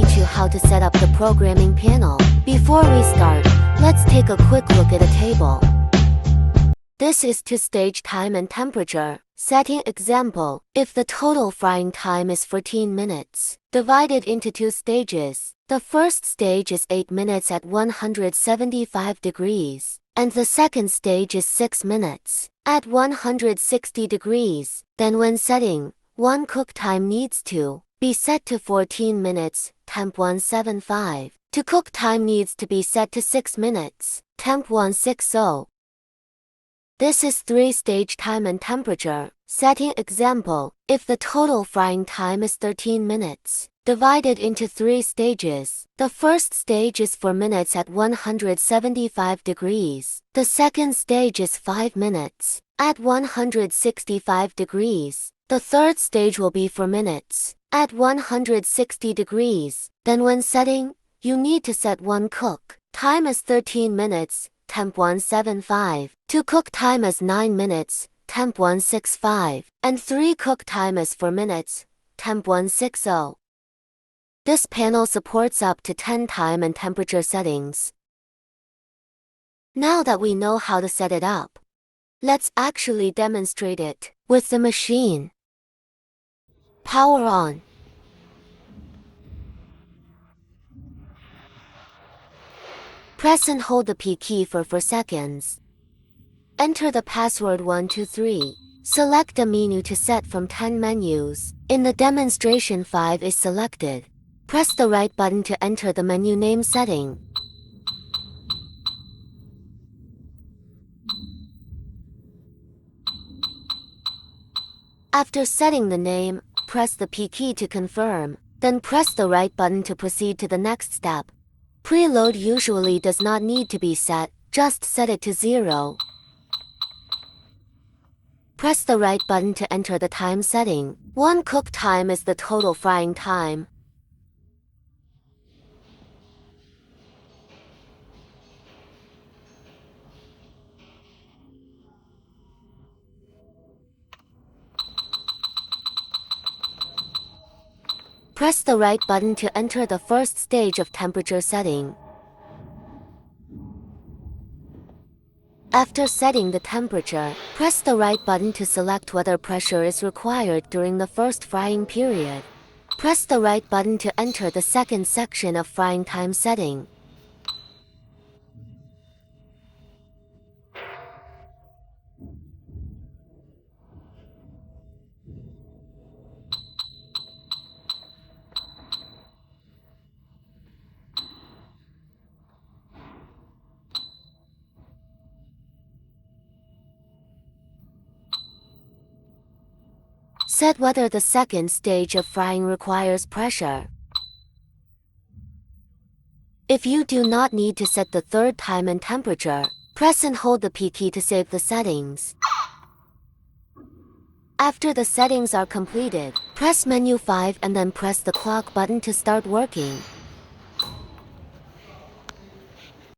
teach you how to set up the programming panel. Before we start, let's take a quick look at a table. This is two-stage time and temperature. Setting example, if the total frying time is 14 minutes, divided into two stages. The first stage is 8 minutes at 175 degrees, and the second stage is 6 minutes at 160 degrees. Then when setting, one cook time needs to be set to 14 minutes, temp 175. Two cook time needs to be set to 6 minutes, temp 160. This is three-stage time and temperature. Setting example, if the total frying time is 13 minutes, divided into three stages. The first stage is 4 minutes at 175 degrees. The second stage is 5 minutes at 165 degrees. The third stage will be 4 minutes at 160 degrees. Then when setting, you need to set one cook time as 13 minutes, temp 175, two cook time as 9 minutes, temp 165, and three cook time as 4 minutes, temp 160. This panel supports up to 10 time and temperature settings. Now that we know how to set it up, let's actually demonstrate it with the machine. Power on. Press and hold the P key for 4 seconds. Enter the password 123. Select a menu to set from 10 menus. In the demonstration 5 is selected. Press the right button to enter the menu name setting. After setting the name, press the P key to confirm, then press the right button to proceed to the next step. Preload usually does not need to be set, just set it to 0. Press the right button to enter the time setting. One cook time is the total frying time. Press the right button to enter the first stage of temperature setting. After setting the temperature, press the right button to select whether pressure is required during the first frying period. Press the right button to enter the second section of frying time setting. Set whether the second stage of frying requires pressure. If you do not need to set the third time and temperature, press and hold the P key to save the settings. After the settings are completed, press menu 5 and then press the clock button to start working.